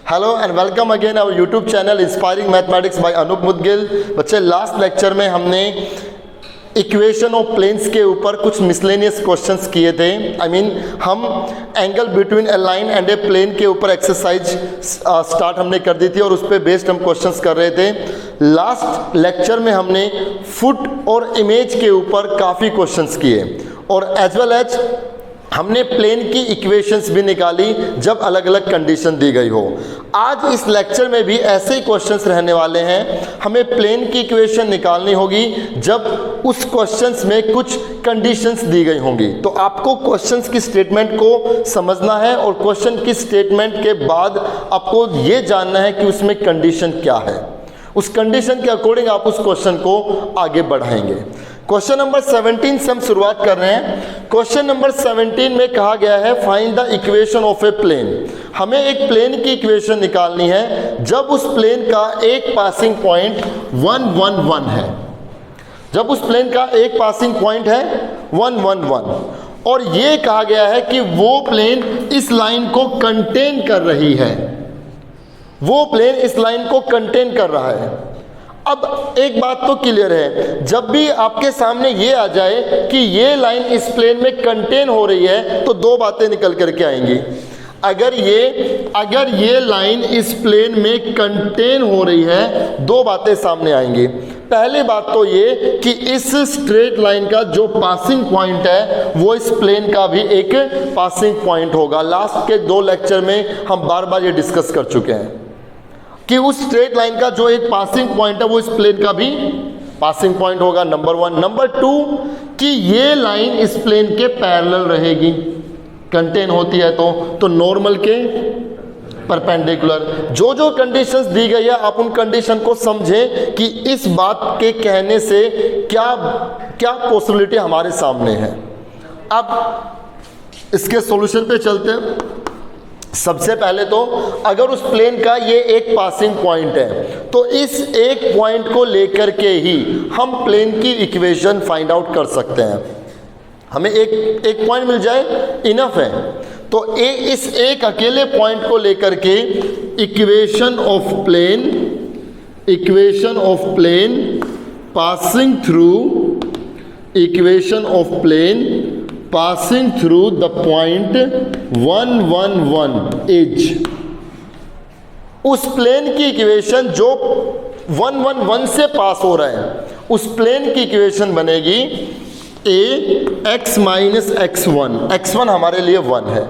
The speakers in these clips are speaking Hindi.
Hello and welcome again our YouTube channel inspiring mathematics by Anoop Mudgil. बच्चे, लास्ट लेक्चर में हमने इक्वेशन ऑफ प्लेन्स के ऊपर कुछ मिसलेनियस क्वेश्चंस किए थे। हम angle between a line and a plane के ऊपर एक्सरसाइज स्टार्ट हमने कर दी थी और उस पर बेस्ड हम क्वेश्चंस कर रहे थे। लास्ट लेक्चर में हमने फुट और इमेज के ऊपर काफ़ी क्वेश्चंस किए और एज वेल एज हमने प्लेन की इक्वेशंस भी निकाली जब अलग अलग कंडीशन दी गई हो। आज इस लेक्चर में भी ऐसे ही क्वेश्चंस रहने वाले हैं। हमें प्लेन की इक्वेशन निकालनी होगी जब उस क्वेश्चंस में कुछ कंडीशंस दी गई होंगी। तो आपको क्वेश्चंस की स्टेटमेंट को समझना है और क्वेश्चन की स्टेटमेंट के बाद आपको ये जानना है कि उसमें कंडीशन क्या है। उस कंडीशन के अकॉर्डिंग आप उस क्वेश्चन को आगे बढ़ाएंगे। क्वेश्चन नंबर 17 से हम शुरुआत कर रहे हैं। क्वेश्चन नंबर 17 में कहा गया है find the equation of a plane. हमें एक प्लेन की इक्वेशन निकालनी है जब उस प्लेन का एक पासिंग पॉइंट 1 1 1 है। जब उस प्लेन का एक पासिंग पॉइंट है 1 1 1 और ये कहा गया है कि वो प्लेन इस लाइन को कंटेन कर रही है। वो प्लेन इस लाइन को कंटेन कर रहा है। अब एक बात तो क्लियर है, जब भी आपके सामने ये आ जाए कि ये लाइन इस प्लेन में कंटेन हो रही है तो दो बातें निकल करके आएंगी। अगर ये लाइन इस प्लेन में कंटेन हो रही है, दो बातें सामने आएंगी। पहली बात तो ये कि इस स्ट्रेट लाइन का जो पासिंग पॉइंट है वो इस प्लेन का भी एक पासिंग पॉइंट होगा। लास्ट के दो लेक्चर में हम बार बार ये डिस्कस कर चुके हैं कि उस स्ट्रेट लाइन का जो एक पासिंग पॉइंट है वो इस प्लेन का भी पासिंग पॉइंट होगा, नंबर 1। नंबर 2 कि ये लाइन इस प्लेन के पैरेलल रहेगी, कंटेन होती है तो नॉर्मल के परपेंडिकुलर। जो जो कंडीशंस दी गई है आप उन कंडीशन को समझें कि इस बात के कहने से क्या क्या पॉसिबिलिटी हमारे सामने है। अब इसके सॉल्यूशन पे चलते हैं। सबसे पहले तो अगर उस प्लेन का ये एक पासिंग पॉइंट है तो इस एक पॉइंट को लेकर के ही हम प्लेन की इक्वेशन फाइंड आउट कर सकते हैं। हमें एक पॉइंट मिल जाए इनफ है। तो इस एक अकेले पॉइंट को लेकर के equation of plane passing through the point 1 1 1 is. उस प्लेन की इक्वेशन जो 1 1 1 से पास हो रहा है उस प्लेन की इक्वेशन बनेगी ax - x1, x1 हमारे लिए 1 है,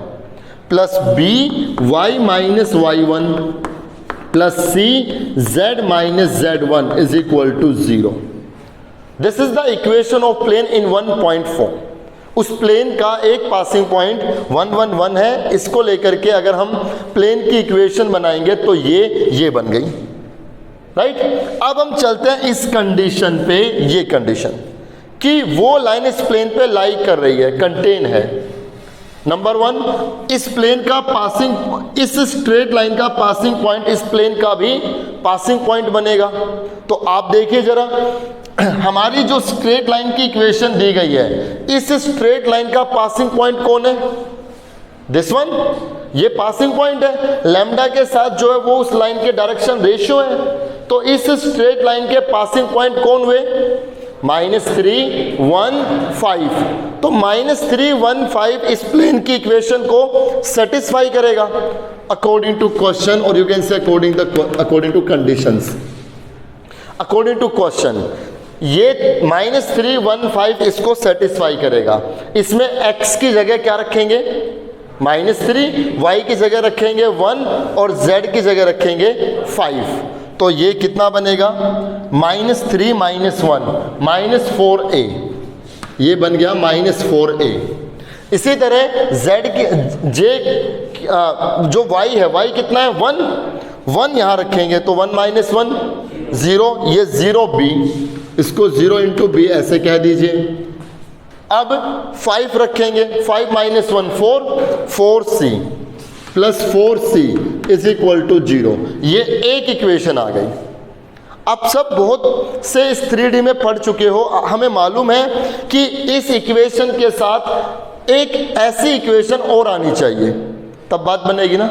plus b y - y1 plus c z - z1 is equal to 0। This is the equation of plane in 1 point form. उस प्लेन का एक पासिंग पॉइंट 1 1 1 है। इसको लेकर के अगर हम प्लेन की इक्वेशन बनाएंगे तो ये बन गई, राइट। अब हम चलते हैं इस कंडीशन पे। ये कंडीशन कि वो लाइन इस प्लेन पे लाई कर रही है, कंटेन है। नंबर 1, इस प्लेन का पासिंग, इस स्ट्रेट लाइन का पासिंग पॉइंट इस प्लेन का भी पासिंग पॉइंट बनेगा। तो आप देखिए जरा, हमारी जो स्ट्रेट लाइन की इक्वेशन दी गई है, इस स्ट्रेट लाइन का पासिंग पॉइंट कौन है? This one. ये पासिंग पॉइंट है, लैम्डा के साथ जो है वो उस लाइन के डायरेक्शन रेशियो है। तो इस स्ट्रेट लाइन के पासिंग पॉइंट कौन हुए? -3 1 5। तो -3 1 5 इस प्लेन की इक्वेशन को सेटिस्फाई करेगा अकॉर्डिंग टू क्वेश्चन, और you can say according to conditions. According to question ये -3 1 5 इसको सेटिस्फाई करेगा। इसमें x की जगह क्या रखेंगे? -3, y की जगह रखेंगे 1 और z की जगह रखेंगे 5। तो ये कितना बनेगा? -3 - 1 -4a। ये बन गया -4a। इसी तरह z की जो y है, y कितना है? 1 यहाँ रखेंगे तो 1 - 1 0, ये 0b, इसको 0 × b ऐसे कह दीजिए। अब 5 रखेंगे, 5 - 1 4c plus 4c is equal to 0। ये एक इक्वेशन आ गई। आप सब बहुत से इस 3D में पढ़ चुके हो, हमें मालूम है कि इस इक्वेशन के साथ एक ऐसी इक्वेशन और आनी चाहिए, तब बात बनेगी ना।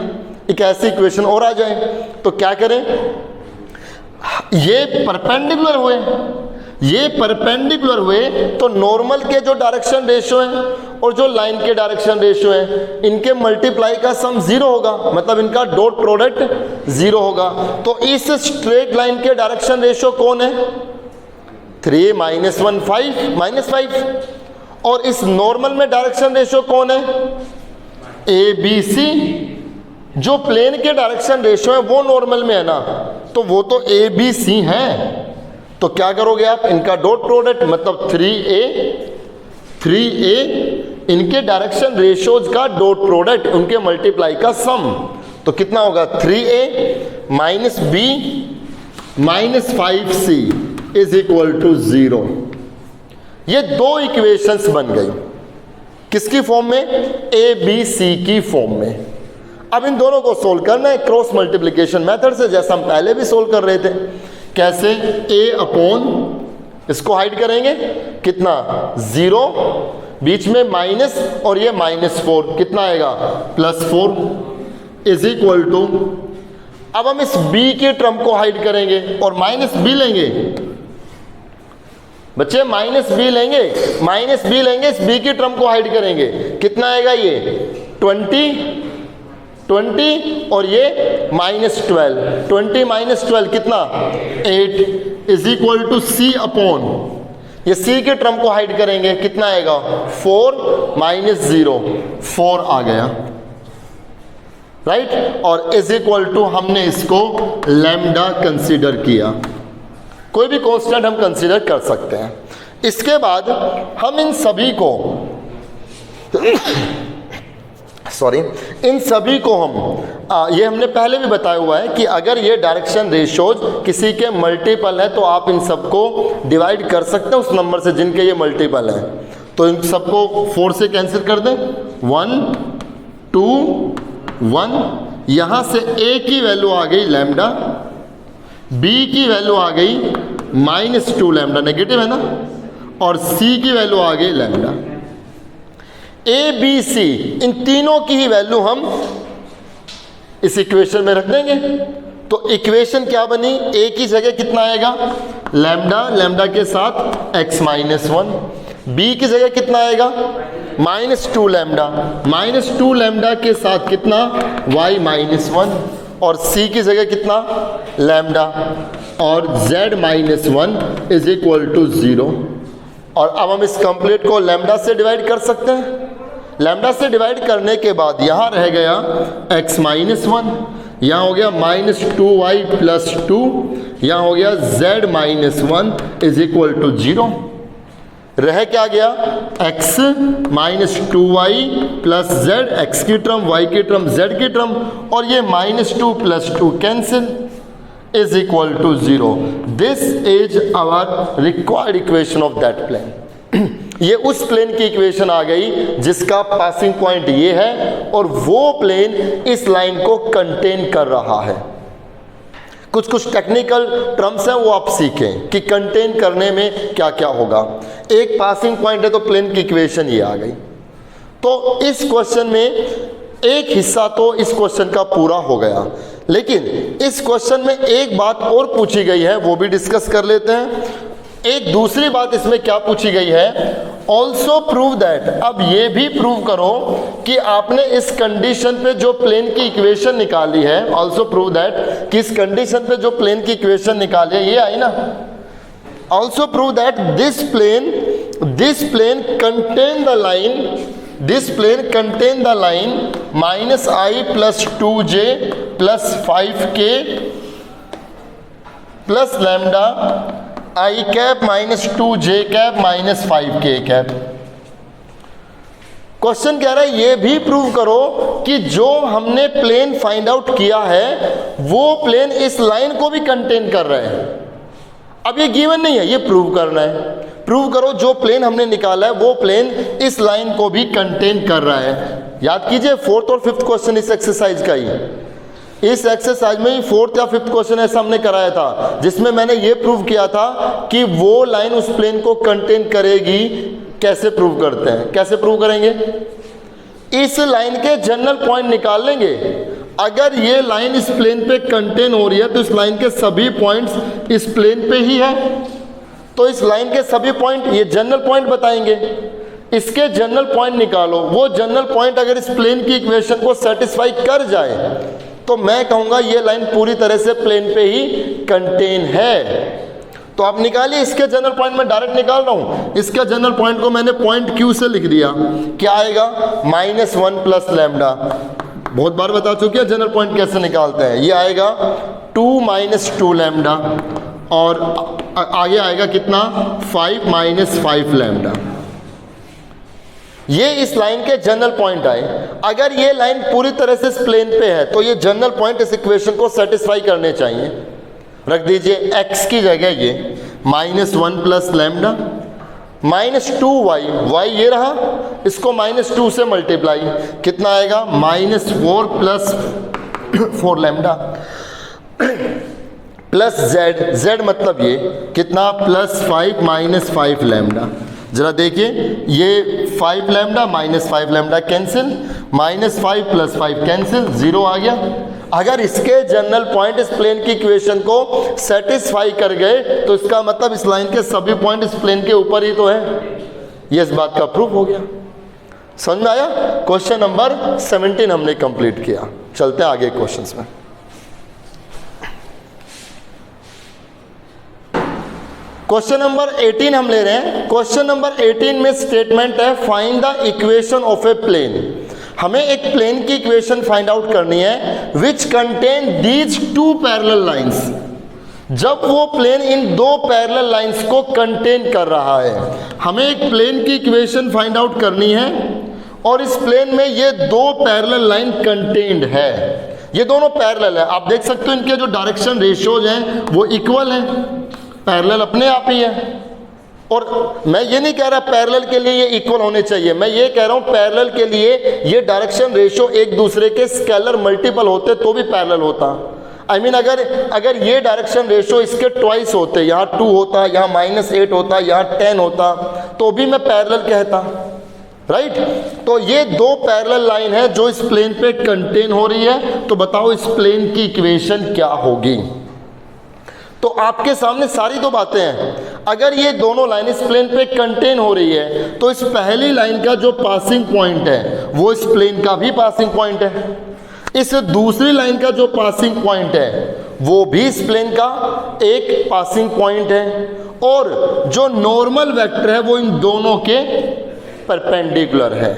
एक ऐसी इक्वेशन और आ जाए। तो क्या करें, ये परपेंडिकुलर हुए, ये परपेंडिकुलर हुए तो नॉर्मल के जो डायरेक्शन रेशियो है और जो लाइन के डायरेक्शन रेशियो है इनके मल्टीप्लाई का सम 0 होगा, मतलब इनका डॉट प्रोडक्ट 0 होगा। तो इस स्ट्रेट लाइन के डायरेक्शन रेशियो कौन है, 3 - 1 5 और इस नॉर्मल में डायरेक्शन रेशियो कौन है, ABC। जो प्लेन के डायरेक्शन रेशियो है वो नॉर्मल में है ना, तो वो तो ABC है। तो क्या करोगे आप, इनका डॉट प्रोडक्ट मतलब 3A इनके डायरेक्शन रेशियोज का डॉट प्रोडक्ट, उनके मल्टीप्लाई का सम। तो कितना होगा, 3A - B - 5C is equal to 0। ये दो इक्वेशंस बन गई, किसकी फॉर्म में, ABC की फॉर्म में। अब इन दोनों को सोल्व करना है क्रॉस मल्टीप्लिकेशन मेथड से, जैसा हम पहले भी सोल्व कर रहे थे। कैसे, A अपॉन, इसको हाइड करेंगे, कितना 0, बीच में माइनस और ये -4, कितना आएगा +4 इज इक्वल टू, अब हम इस B के टर्म को हाइड करेंगे और -B लेंगे बच्चे, -B लेंगे, -B लेंगे, इस B की टर्म को हाइड करेंगे, कितना आएगा ये 20 और ये -12, 20 - 12 कितना 8 is equal to C upon, ये C के टर्म को हाइड करेंगे, कितना आएगा 4 - 0 4 आ गया, राइट। और इज इक्वल टू हमने इसको लैम्डा कंसीडर किया, कोई भी कांस्टेंट हम कंसीडर कर सकते हैं। इसके बाद हम इन सभी को इन सभी को हम ये हमने पहले भी बताया हुआ है कि अगर ये डायरेक्शन रेशियोज किसी के मल्टीपल है तो आप इन सबको डिवाइड कर सकते हैं उस नंबर से जिनके ये मल्टीपल है। तो इन सबको 4 से कैंसिल कर दें, 1 2 1, यहाँ से A की वैल्यू आ गई लैम्डा, B की वैल्यू आ गई -2 लैम्डा, नेगेटिव है ना, और C की वैल्यू आ गई लैम्डा। ABC इन तीनों की ही वैल्यू हम इस इक्वेशन में रख देंगे। तो इक्वेशन क्या बनी, A की जगह कितना आएगा लैम्डा, लैम्डा के साथ x - 1, B की जगह कितना आएगा -2 लैम्डा, -2 लैम्डा के साथ कितना y - 1, और C की जगह कितना लैम्डा, और z - 1 इज इक्वल टू 0। और अब हम इस कंप्लीट को लैम्डा से डिवाइड कर सकते हैं। लैम्डा से डिवाइड करने के बाद यहाँ रह गया x - 1, यहाँ हो गया -2y + 2, यहाँ हो गया z - 1 इज इक्वल टू 0। रह क्या गया, x - 2y + z, x की टर्म, y की टर्म, z की टर्म, और ये -2 + 2 cancel is equal to 0। This is our required equation of that plane. ये उस प्लेन की इक्वेशन आ गई जिसका पासिंग पॉइंट ये है और वो प्लेन इस लाइन को कंटेन कर रहा है। कुछ कुछ टेक्निकल टर्म्स हैं वो आप सीखें कि कंटेन करने में क्या क्या होगा। एक पासिंग पॉइंट है तो प्लेन की इक्वेशन ये आ गई। तो इस क्वेश्चन में एक हिस्सा तो इस क्वेश्चन का पूरा हो गया, लेकिन इस क्वेश्चन में एक बात और पूछी गई है, वो भी डिस्कस कर लेते हैं। एक दूसरी बात इसमें क्या पूछी गई है, ऑल्सो प्रूव दैट, अब ये भी प्रूव करो कि आपने इस कंडीशन पे जो प्लेन की इक्वेशन निकाली है, ऑल्सो प्रूव दैट कि इस कंडीशन पे जो प्लेन की इक्वेशन निकाली है ये आई ना, also prove that this plane contain the line, this plane contain the line -i + 2j + 5k plus lambda I cap - 2j cap - 5k cap। Question कह रहा है ये भी प्रूव करो कि जो हमने प्लेन फाइंड आउट किया है वो प्लेन इस लाइन को भी कंटेन कर रहा है। अब ये गिवन नहीं है, ये प्रूव करना है। प्रूव करो जो प्लेन हमने निकाला है वो प्लेन इस लाइन को भी कंटेन कर रहा है। याद कीजिए 4th और 5th क्वेश्चन इस एक्सरसाइज का ही, इस एक्सरसाइज में ही 4th या 5th क्वेश्चन ऐसा हमने कराया था जिसमें मैंने ये प्रूव किया था कि वो लाइन उस प्लेन को कंटेन करेगी। कैसे प्रूव करते हैं, कैसे प्रूव करेंगे, इस लाइन के जनरल पॉइंट निकाल लेंगे अगर ये लाइन इस प्लेन पे कंटेन हो रही है तो इस लाइन के सभी पॉइंट्स इस प्लेन पे ही है। तो इस लाइन के सभी पॉइंट, ये जनरल पॉइंट बताएंगे, इसके जनरल पॉइंट निकालो। वो जनरल पॉइंट अगर इस प्लेन की इक्वेशन को सेटिस्फाई कर जाए तो मैं कहूँगा ये लाइन पूरी तरह से प्लेन पे ही कंटेन है। तो आप निकालिए इसके जनरल पॉइंट, में डायरेक्ट निकाल रहा हूँ। इसके जनरल पॉइंट को मैंने पॉइंट Q से लिख दिया। क्या आएगा? -1 प्लस लैम्डा। बहुत बार बता चुके हैं जनरल पॉइंट कैसे निकालते हैं। ये आएगा 2 - 2 लैम्डा और आगे आएगा कितना? 5 - 5 लैम्डा। ये इस लाइन के जनरल पॉइंट आए। अगर ये लाइन पूरी तरह से इस प्लेन पे है तो ये जनरल पॉइंट इस इक्वेशन को सेटिस्फाई करने चाहिए। रख दीजिए x की जगह ये -1 प्लस लैम्डा -2y, y ये रहा, इसको -2 से मल्टीप्लाई, कितना आएगा? -4 प्लस 4 लैम्डा प्लस z मतलब ये कितना? +5 - 5 लैम्डा। जरा देखिए, ये 5 लैम्डा -5 लैम्डा कैंसिल, -5 + 5 कैंसिल, 0 आ गया। अगर इसके जनरल पॉइंट इस प्लेन की इक्वेशन को सेटिस्फाई कर गए तो इसका मतलब इस लाइन के सभी पॉइंट इस प्लेन के ऊपर ही तो है। ये इस बात का प्रूफ हो गया। समझ में आया? क्वेश्चन नंबर 17 हमने कंप्लीट किया। चलते हैं आगे क्वेश्चंस में। क्वेश्चन नंबर 18 हम ले रहे हैं। क्वेश्चन नंबर 18 में स्टेटमेंट है find the equation of a plane. हमें एक प्लेन की इक्वेशन फाइंड आउट करनी है which contain these 2 parallel lines. जब वो प्लेन इन 2 पैरेलल लाइंस को कंटेन कर रहा है, हमें एक प्लेन की इक्वेशन फाइंड आउट करनी है और इस प्लेन में ये 2 पैरेलल लाइन कंटेन्ड है। ये दोनों पैरेलल है, आप देख सकते हो इनके जो डायरेक्शन रेशियोज हैं वो इक्वल हैं, पैरेलल अपने आप ही है। और मैं ये नहीं कह रहा पैरेलल के लिए ये इक्वल होने चाहिए, मैं ये कह रहा हूँ पैरेलल के लिए ये डायरेक्शन रेशियो एक दूसरे के स्केलर मल्टीपल होते तो भी पैरेलल होता। आई मीन अगर ये डायरेक्शन रेशियो इसके ट्वाइस होते, यहाँ 2 होता, यहाँ -8 होता, यहाँ 10 होता, तो भी मैं पैरेलल कहता, राइट। तो ये 2 पैरेलल लाइन है जो इस प्लेन पे कंटेन हो रही है। तो बताओ इस प्लेन की इक्वेशन क्या होगी? तो आपके सामने सारी 2 बातें हैं। अगर ये दोनों लाइन इस प्लेन पे कंटेन हो रही है तो इस पहली लाइन का जो पासिंग पॉइंट है वो इस प्लेन का भी पासिंग पॉइंट है। इस दूसरी लाइन का जो पासिंग पॉइंट है वो भी इस प्लेन का एक पासिंग पॉइंट है। और जो नॉर्मल वेक्टर है वो इन दोनों के परपेंडिकुलर है।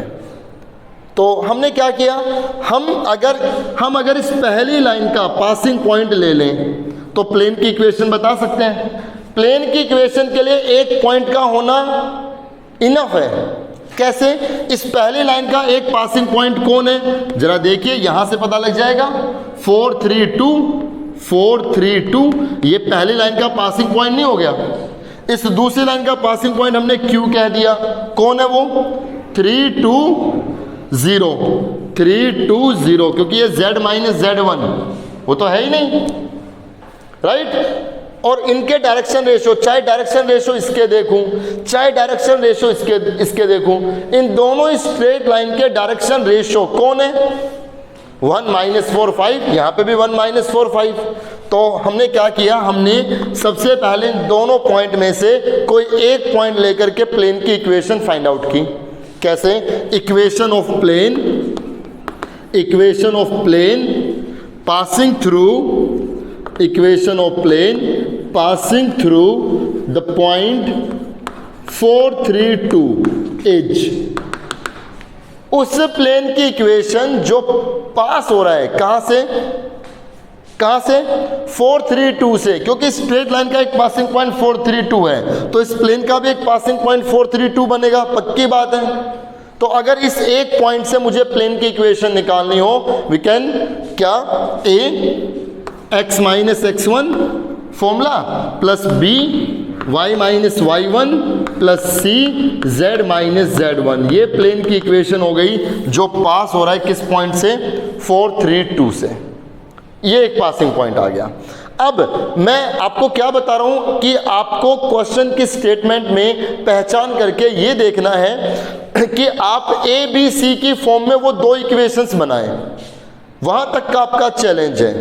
तो हमने क्या किया, हम अगर इस पहली लाइन का पासिंग पॉइंट ले लें तो प्लेन की इक्वेशन बता सकते हैं। प्लेन की इक्वेशन के लिए एक पॉइंट का होना इनफ है। कैसे? इस पहली लाइन का एक पासिंग पॉइंट कौन है? जरा देखिए, यहां से पता लग जाएगा। 4 3 2 4 3 2, ये पहली लाइन का पासिंग पॉइंट नहीं हो गया? इस दूसरी लाइन का पासिंग पॉइंट हमने Q कह दिया। कौन है वो? 3 2 0 3 2 0, क्योंकि ये Z - Z1 वो तो है ही नहीं, राइट। और इनके डायरेक्शन रेशियो, चाहे डायरेक्शन रेशियो इसके देखूं चाहे डायरेक्शन रेशियो इसके देखूं, इन दोनों स्ट्रेट लाइन के डायरेक्शन रेशियो कौन है? 1 - 4 5, यहाँ पे भी 1 - 4 5। तो हमने क्या किया, हमने सबसे पहले इन दोनों पॉइंट में से कोई एक पॉइंट लेकर के प्लेन की इक्वेशन फाइंड आउट की। कैसे? Equation of plane passing through equation of plane passing through the point 4 3 2 edge। उस प्लेन की इक्वेशन जो पास हो रहा है कहां से 4 3 2 से, क्योंकि स्ट्रेट लाइन का एक पासिंग पॉइंट 4 3 2 है तो इस प्लेन का भी एक पासिंग पॉइंट 4 3 2 बनेगा, पक्की बात है। तो अगर इस एक पॉइंट से मुझे प्लेन की इक्वेशन निकालनी हो, वी कैन क्या, a x - x1 formula plus b y - y1 plus c z - z1, ये प्लेन की इक्वेशन हो गई जो पास हो रहा है किस पॉइंट से? 4 3 2 से। ये एक पासिंग पॉइंट आ गया। अब मैं आपको क्या बता रहा हूं कि आपको क्वेश्चन की स्टेटमेंट में पहचान करके ये देखना है कि आप a b c की फॉर्म में वो 2 इक्वेशंस बनाएं। वहां तक का आपका चैलेंज है।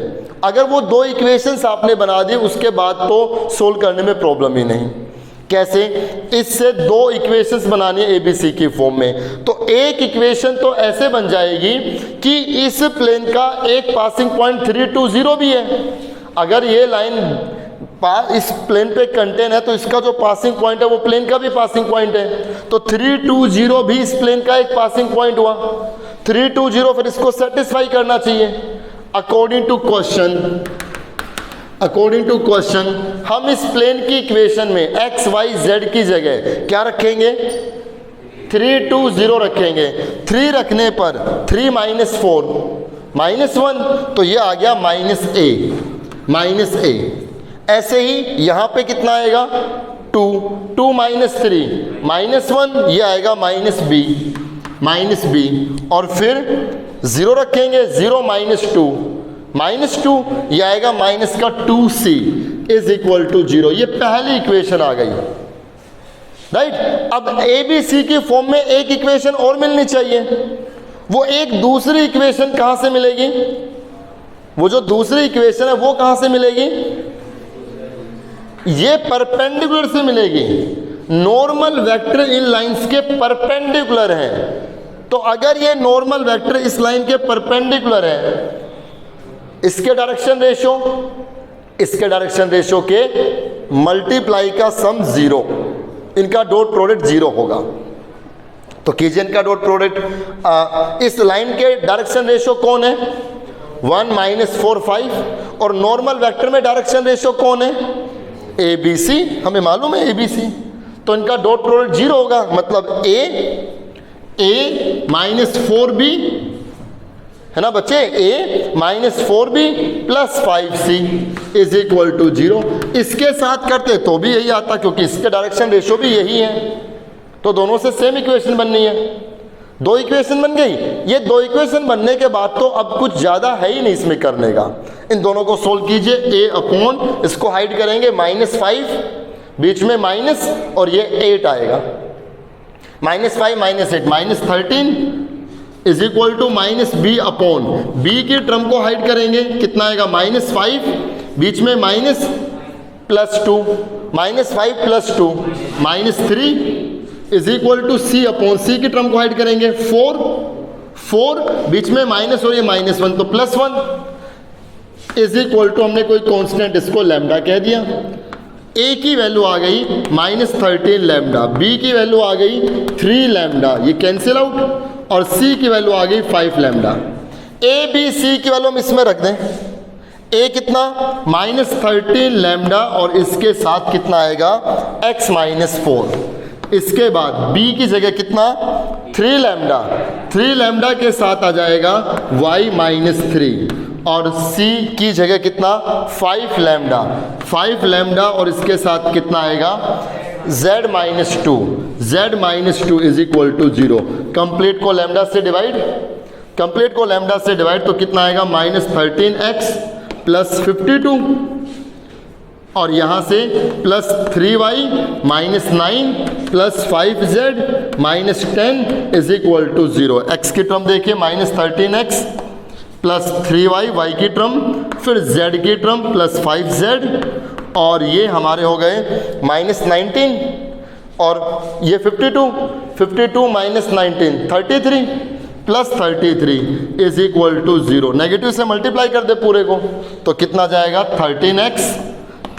अगर वो दो इक्वेशंस आपने बना दी उसके बाद तो सोल्व करने में प्रॉब्लम ही नहीं। कैसे? इससे दो इक्वेशंस बनानी है एबीसी की फॉर्म में, तो एक इक्वेशन तो ऐसे बन जाएगी कि इस प्लेन का एक पासिंग पॉइंट 3, 2, 0 भी है। अगर ये लाइन इस प्लेन पे कंटेन है तो इसका जो पासिंग पॉइंट है वो प्लेन का भी पासिंग पॉइंट है, तो 3, 2, 0 भी इस प्लेन का एक पासिंग पॉइंट हुआ। 3, 2, 0 फिर इसको सेटिस्फाई करना चाहिए। अकॉर्डिंग टू क्वेश्चन हम इस प्लेन की इक्वेशन में x, y, z की जगह क्या रखेंगे? 3, 2, 0 रखेंगे। 3 रखने पर 3 - 4 -1, तो ये आ गया -a। ऐसे ही यहां पे कितना आएगा? 2 - 3 -1, ये आएगा -b, और फिर 0 रखेंगे। 0 - 2 ये आएगा -2c = 0। ये पहली इक्वेशन आ गई, राइट। अब ए बी सी की फॉर्म में एक इक्वेशन और मिलनी चाहिए। वो एक दूसरी इक्वेशन कहां से मिलेगी? वो जो दूसरी इक्वेशन है वो कहां से मिलेगी? ये परपेंडिकुलर से मिलेगी। नॉर्मल वेक्टर इन लाइंस के परपेंडिकुलर है, तो अगर ये नॉर्मल वेक्टर इस लाइन के परपेंडिकुलर है, इसके डायरेक्शन रेशियो के मल्टीप्लाई का सम 0, इनका डॉट प्रोडक्ट 0 होगा। तो कीजिए इनका डॉट प्रोडक्ट। इस लाइन के डायरेक्शन रेशियो कौन है? 1 - 4, 5। और नॉर्मल वेक्टर में डायरेक्शन रेशियो कौन है? ABC, हमें मालूम है ABC। तो इनका डॉट प्रोडक्ट 0 होगा, मतलब A - 4B है ना बच्चे, A - 4B + 5C = 0। इसके साथ करते तो भी यही आता, क्योंकि इसके डायरेक्शन रेशियो भी यही है, तो दोनों से सेम इक्वेशन बननी है। दो इक्वेशन बन गई। ये दो इक्वेशन बनने के बाद तो अब कुछ ज़्यादा है ही नहीं इसमें करने का। इन दोनों को सोल्व कीजिए। A/, इसको हाइड करेंगे -5, बीच में माइनस, और ये 8 आएगा। -5 - 8 -13 = -b/, b की टर्म को हाइड करेंगे, कितना आएगा? -5, बीच में माइनस +2, -5 + 2 -3 = c की टर्म को हाइड करेंगे, 4 बीच में माइनस और ये -1, तो +1 हमने कोई कांस्टेंट इसको लैम्डा कह दिया। a की वैल्यू आ गई -13 लैम्डा, b की वैल्यू आ गई 3 लैम्डा, ये कैंसिल आउट, और c की वैल्यू आ गई 5 लैम्डा। a b c की वैल्यू हम इसमें रख दें। a कितना? -13 लैम्डा, और इसके साथ कितना आएगा? x - 4। इसके बाद b की जगह कितना? 3 लैम्डा, 3 लैम्डा के साथ आ जाएगा y - 3, और c की जगह कितना? 5 लैम्डा, 5 लैम्डा, और इसके साथ कितना आएगा? z - 2 = 0। कंप्लीट को लैम्डा से डिवाइड, तो कितना आएगा? -13x + 52, और यहाँ से +3y - 9 + 5z - 10 = 0। x की टर्म देखिए, -13x + 3y, y की टर्म, फिर z की टर्म +5z, और ये हमारे हो गए -19, और ये 52 - 19 33 + 33 = 0। नेगेटिव से मल्टीप्लाई कर दे पूरे को, तो कितना जाएगा? 13x -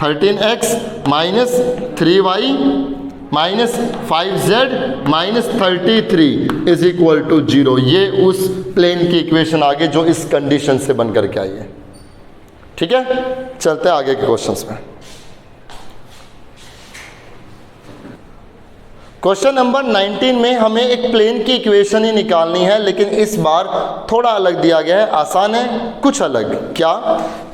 3y - 5z - 33 = 0। ये उस प्लेन की इक्वेशन आगे जो इस कंडीशन से बन करके आई है। ठीक है, चलते हैं आगे के क्वेश्चंस में। क्वेश्चन नंबर 19 में हमें एक प्लेन की इक्वेशन ही निकालनी है, लेकिन इस बार थोड़ा अलग दिया गया है। आसान है, कुछ अलग। क्या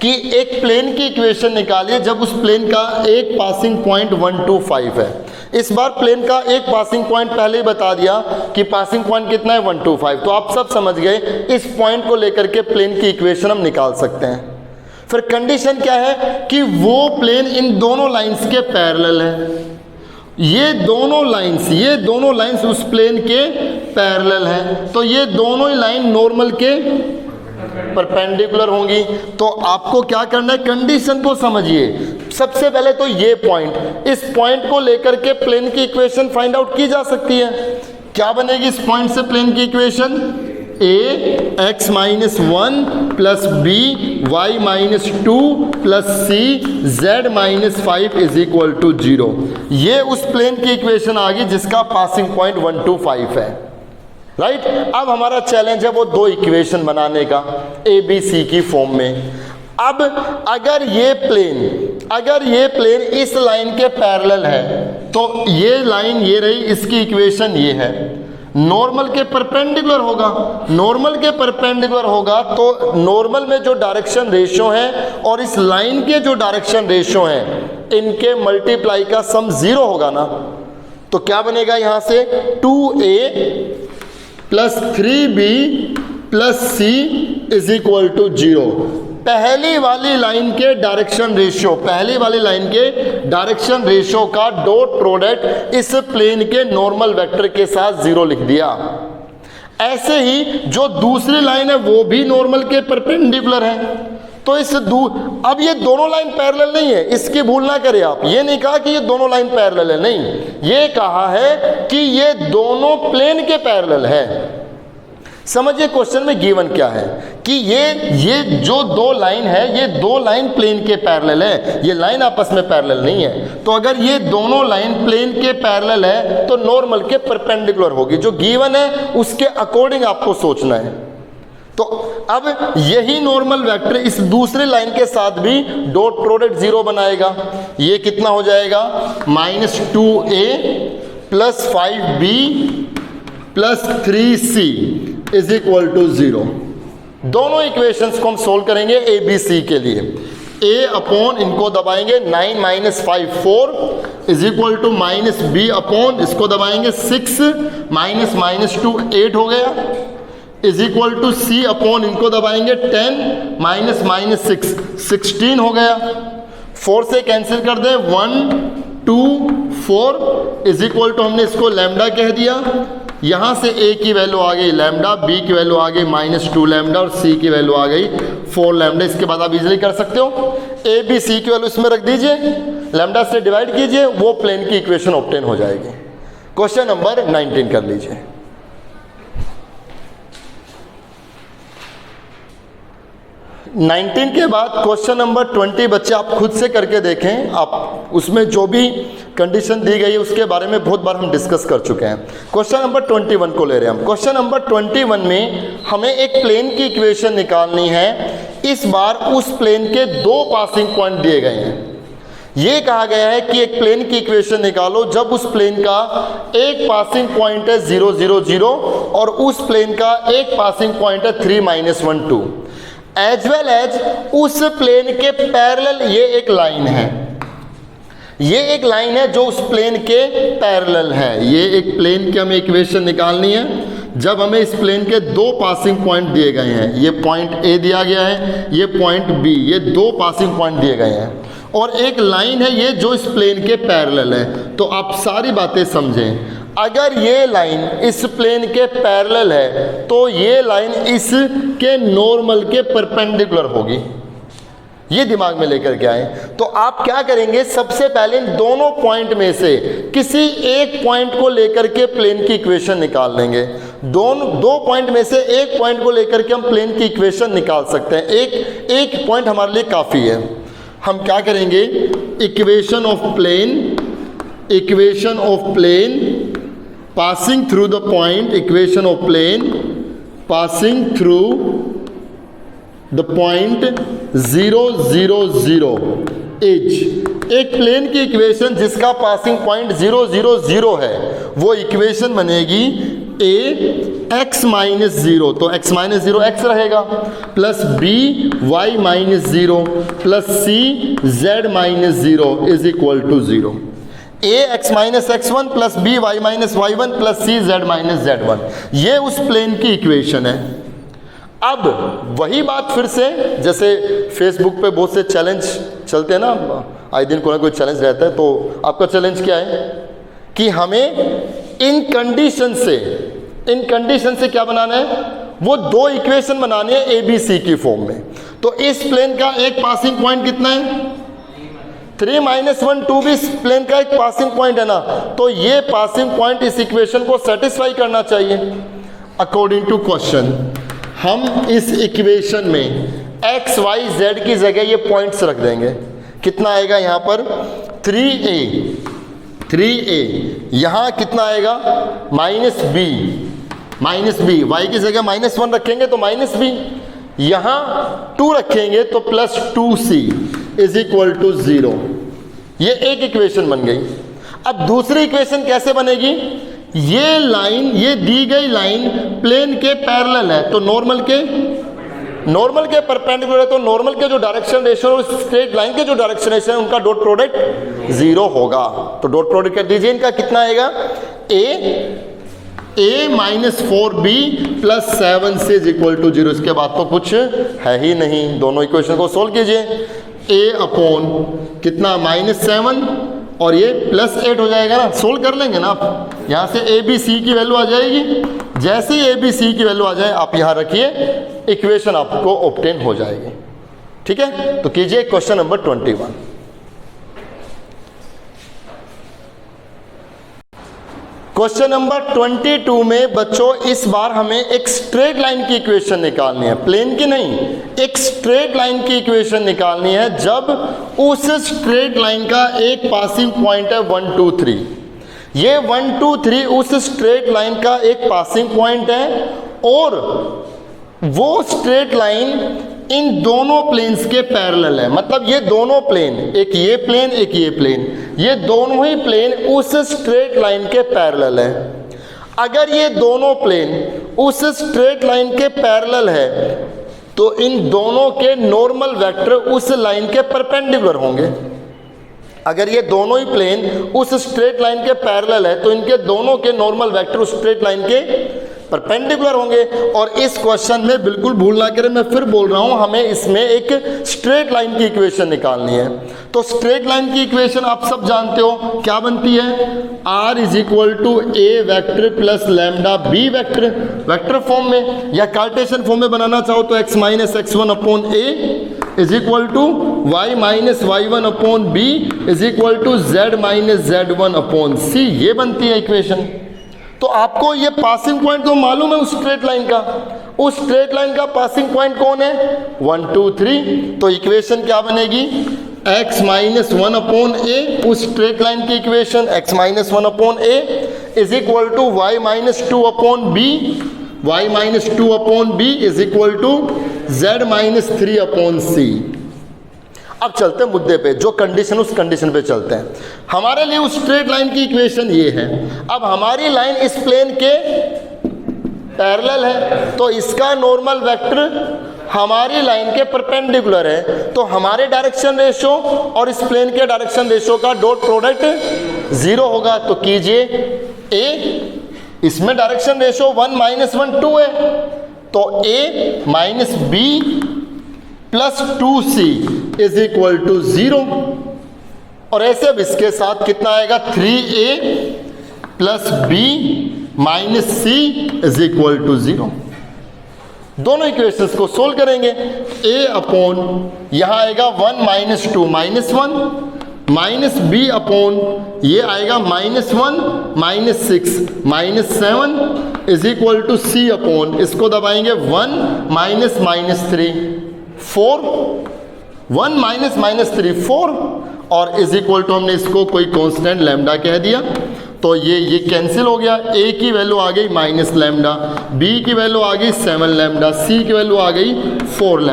कि एक प्लेन की इक्वेशन निकालिए जब उस प्लेन का एक पासिंग पॉइंट 1, 2, 5 है। इस बार प्लेन का एक पासिंग पॉइंट पहले ही बता दिया कि पासिंग पॉइंट कितना है? 1, 2, 5। तो आप सब समझ गए, इस पॉइंट को लेकर के प्लेन की इक्वेशन हम निकाल सकते हैं। फिर कंडीशन क्या है कि वो प्लेन इन दोनों लाइंस के पैरेलल है। ये दोनों लाइंस उस प्लेन के पैरेलल हैं, तो ये दोनों ही लाइन नॉर्मल के परपेंडिकुलर होंगी। तो आपको क्या करना है, कंडीशन को समझिए। सबसे पहले तो ये पॉइंट, इस पॉइंट को लेकर के प्लेन की इक्वेशन फाइंड आउट की जा सकती है। क्या बनेगी इस पॉइंट से प्लेन की equation? a x minus 1 plus B Y minus 2 plus C z minus 5 is equal to 0। ये उस प्लेन की इक्वेशन आ गई जिसका पासिंग पॉइंट 1 2 5 है, राइट। अब हमारा चैलेंज है वो दो इक्वेशन बनाने का ए बी सी की फॉर्म में। अब अगर ये प्लेन इस लाइन के पैरेलल है तो ये लाइन ये रही, इसकी इक्वेशन ये है। नॉर्मल के परपेंडिकुलर होगा तो नॉर्मल में जो डायरेक्शन रेशियो है और इस लाइन के जो डायरेक्शन रेशियो हैं इनके मल्टीप्लाई का सम 0 होगा ना। तो क्या बनेगा यहां से 2a plus 3b plus c is equal to 0। पहली वाली लाइन के डायरेक्शन रेशियो का डॉट प्रोडक्ट इस प्लेन के नॉर्मल वेक्टर के साथ 0 लिख दिया। ऐसे ही जो दूसरी लाइन है वो भी नॉर्मल के परपेंडिकुलर है। तो अब ये दोनों लाइन पैरेलल नहीं है, इसकी भूल ना करें आप। ये नहीं कहा कि ये दोनों लाइन पैरेलल है, नहीं, ये कहा है कि ये दोनों प्लेन के पैरेलल है। समझिए क्वेश्चन में गिवन क्या है कि ये जो दो लाइन है, ये दो लाइन प्लेन के पैरेलल है, ये लाइन आपस में पैरेलल नहीं है। तो अगर ये दोनों लाइन प्लेन के पैरेलल है तो नॉर्मल के परपेंडिकुलर होगी। जो गिवन है उसके अकॉर्डिंग आपको सोचना है। तो अब यही नॉर्मल वेक्टर इस दूसरे लाइन के साथ भी डॉट प्रोडक्ट 0 बनाएगा। ये कितना हो जाएगा, minus 2a plus 5b plus 3c is equal to 0। दोनों इक्वेशंस को हम सोल्व करेंगे ए बी सी के लिए। a अपॉन इनको दबाएंगे 9 minus 5 4 is equal to minus b upon इसको दबाएंगे 6 माइनस माइनस 2 8 हो गया is equal to c upon इनको दबाएंगे 10 माइनस माइनस 6 16 हो गया। 4 से कैंसिल कर दें 1 2 4 इज इक्वल टू हमने इसको लैम्डा कह दिया। यहाँ से a की वैल्यू आ गई लैम्डा, b की वैल्यू आ गई माइनस 2 लैम्डा और c की वैल्यू आ गई 4 लैम्डा। इसके बाद आप इजीली कर सकते हो, a b c की वैल्यू इसमें रख दीजिए, लैम्डा से डिवाइड कीजिए, वो प्लेन की इक्वेशन ऑब्टेन हो जाएगी। क्वेश्चन नंबर 19 कर लीजिए। 19 के बाद क्वेश्चन नंबर 20 बच्चे आप खुद से करके देखें। आप उसमें जो भी कंडीशन दी गई है उसके बारे में बहुत बार हम डिस्कस कर चुके हैं। क्वेश्चन नंबर 21 को ले रहे हैं हम। क्वेश्चन नंबर 21 में हमें एक प्लेन की इक्वेशन निकालनी है। इस बार उस प्लेन के दो पासिंग पॉइंट दिए गए हैं। ये कहा गया है कि एक प्लेन की इक्वेशन निकालो जब उस प्लेन का एक पासिंग पॉइंट है 0 0 0 और उस प्लेन का एक पासिंग पॉइंट है 3 1 2 एज वेल एज उस प्लेन के पैरेलल ये एक लाइन है। ये एक लाइन है जो उस प्लेन के पैरेलल है। ये एक प्लेन की हमें इक्वेशन निकालनी है जब हमें इस प्लेन के दो पासिंग पॉइंट दिए गए हैं। ये पॉइंट A दिया गया है, ये पॉइंट B, ये दो पासिंग पॉइंट दिए गए हैं और एक लाइन है ये जो इस प्लेन के पैरेलल है। तो आप सारी बातें समझें। अगर ये लाइन इस प्लेन के पैरेलल है तो ये लाइन इसके नॉर्मल के परपेंडिकुलर होगी। ये दिमाग में लेकर के आए। तो आप क्या करेंगे, सबसे पहले इन दोनों पॉइंट में से किसी एक पॉइंट को लेकर के प्लेन की इक्वेशन निकाल लेंगे। दो पॉइंट में से एक पॉइंट को लेकर के हम प्लेन की इक्वेशन निकाल सकते हैं। एक पॉइंट हमारे लिए काफ़ी है। हम क्या करेंगे, equation of plane passing through the point, equation of plane passing through the point 0 0 0 is एक प्लेन की इक्वेशन जिसका पासिंग पॉइंट 0 0 0 है, वो इक्वेशन बनेगी a x माइनस 0, तो x माइनस 0 x रहेगा, plus b y minus 0 plus c z minus 0 is equal to 0। a x minus x1 plus b y minus y1 plus c z minus z1, ये उस प्लेन की इक्वेशन है। अब वही बात फिर से, जैसे फेसबुक पे बहुत से चैलेंज चलते हैं ना, आए दिन कोई ना कोई चैलेंज रहता है। तो आपका चैलेंज क्या है कि हमें इन कंडीशन से क्या बनाना है, वो दो इक्वेशन बनाने हैं ए बी सी की फॉर्म में। तो इस प्लेन का एक पासिंग पॉइंट कितना है 3 - 1 2 भी इस प्लेन का एक पासिंग पॉइंट है ना, तो ये पासिंग पॉइंट इस इक्वेशन को सेटिस्फाई करना चाहिए। अकॉर्डिंग टू क्वेश्चन हम इस इक्वेशन में x y z की जगह ये पॉइंट्स रख देंगे। कितना आएगा यहाँ पर 3a, यहाँ कितना आएगा -b, y की जगह -1 रखेंगे तो -b, यहाँ 2 रखेंगे तो +2c = 0। ये एक इक्वेशन बन गई। अब दूसरी इक्वेशन कैसे बनेगी, ये लाइन, ये दी गई लाइन प्लेन के पैरेलल है तो नॉर्मल के परपेंडिकुलर है, तो नॉर्मल के जो डायरेक्शन रेशियो और स्ट्रेट लाइन के जो डायरेक्शन रेशियो है उनका डॉट प्रोडक्ट 0 होगा। तो डॉट प्रोडक्ट कर दीजिए, इनका कितना आएगा a - 4b + 7c = 0। इसके बाद तो कुछ है ही नहीं। दोनों इक्वेशन को सोल्व कीजिए, a/, कितना -7 और ये +8 हो जाएगा ना, सोल्व कर लेंगे ना आप। यहाँ से a b c की वैल्यू आ जाएगी, जैसे ही a b c की वैल्यू आ जाए आप यहाँ रखिए, इक्वेशन आपको ऑब्टेन हो जाएगी। ठीक है, तो कीजिए क्वेश्चन नंबर 21। क्वेश्चन नंबर 22 में बच्चों इस बार हमें एक स्ट्रेट लाइन की इक्वेशन निकालनी है, प्लेन की नहीं, एक स्ट्रेट लाइन की इक्वेशन निकालनी है जब उस स्ट्रेट लाइन का एक पासिंग पॉइंट है 1 2 3। ये 1 2 3 उस स्ट्रेट लाइन का एक पासिंग पॉइंट है और वो स्ट्रेट लाइन इन दोनों प्लेन्स के पैरेलल है। मतलब ये दोनों प्लेन, एक ये प्लेन एक ये प्लेन, ये दोनों ही प्लेन उस स्ट्रेट लाइन के पैरेलल है। अगर ये दोनों प्लेन उस स्ट्रेट लाइन के पैरेलल है तो इन दोनों के नॉर्मल वेक्टर उस लाइन के परपेंडिकुलर होंगे। अगर ये दोनों ही प्लेन उस स्ट्रेट लाइन के पैरेलल है तो इनके दोनों के नॉर्मल वेक्टर उस स्ट्रेट लाइन के परपेंडिकुलर होंगे। और इस क्वेश्चन में बिल्कुल भूल ना करें, मैं फिर बोल रहा हूं, हमें इसमें एक स्ट्रेट लाइन की इक्वेशन निकालनी है। तो स्ट्रेट लाइन की इक्वेशन आप सब जानते हो क्या बनती है, r = a vector + lambda b vector, vector form में, या कार्टेशियन फॉर्म में बनाना चाहो तो x - x1 / a = y - y1 - z - z1/c, ये बनती है इक्वेशन। तो आपको ये पासिंग पॉइंट तो मालूम है उस स्ट्रेट लाइन का, उस स्ट्रेट लाइन का पासिंग पॉइंट कौन है 1 2 3। तो इक्वेशन क्या बनेगी x - 1/a, उस स्ट्रेट लाइन की equation x - 1/a = y - 2/b, y - 2/b = z - 3/c। अब चलते हैं मुद्दे पे, जो कंडीशन उस कंडीशन पे चलते हैं। हमारे लिए उस स्ट्रेट लाइन की इक्वेशन ये है। अब हमारी लाइन इस प्लेन के पैरेलल है तो इसका नॉर्मल वेक्टर हमारी लाइन के परपेंडिकुलर है, तो हमारे डायरेक्शन रेशियो और इस प्लेन के डायरेक्शन रेशियो का डॉट प्रोडक्ट 0 होगा। तो कीजिए a, इसमें डायरेक्शन रेशियो 1 - 1 2 है, तो a - b +2c = 0। और ऐसे अब इसके साथ कितना आएगा 3a + b - c = 0। दोनों इक्वेशंस को सोल्व करेंगे, a/, यहाँ आएगा 1 - 2 -1 - b/, ये आएगा -1 - 6 - 7 = c/, इसको दबाएंगे 1 - -3 4, 1 - -3 4, और = हमने इसको कोई कांस्टेंट लैम्डा कह दिया, तो ये कैंसिल हो गया। a की वैल्यू आ गई -λ, b की वैल्यू आ गई 7 λ, c की वैल्यू आ गई 4 λ।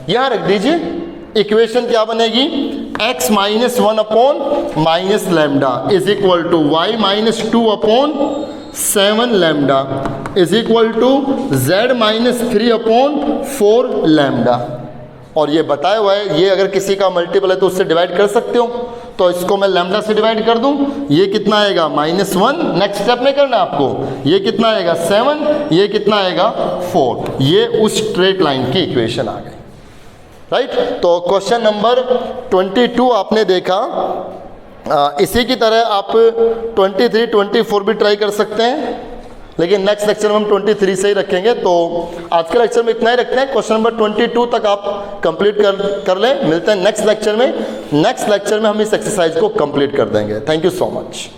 यहाँ रख दीजिए, इक्वेशन क्या बनेगी x - 1/- λ = y - 2/7 λ z - 3/4 λ। और ये बताया हुआ है, ये अगर किसी का मल्टीपल है तो उससे डिवाइड कर सकते हो, तो इसको मैं लैम्डा से डिवाइड कर दूं, ये कितना आएगा -1, नेक्स्ट स्टेप में करना है आपको, ये कितना आएगा 7, ये कितना आएगा 4, ये उस स्ट्रेट लाइन की इक्वेशन आ गई, राइट। तो क्वेश्चन नंबर 22 आपने देखा। इसी की तरह आप 23, 24 भी ट्राई कर सकते हैं। लेकिन नेक्स्ट लेक्चर में हम 23 से ही रखेंगे। तो आज के लेक्चर में इतना ही रखते हैं, क्वेश्चन नंबर 22 तक आप कंप्लीट कर लें। मिलते हैं नेक्स्ट लेक्चर में। नेक्स्ट लेक्चर में हम इस एक्सरसाइज को कंप्लीट कर देंगे। Thank you so much.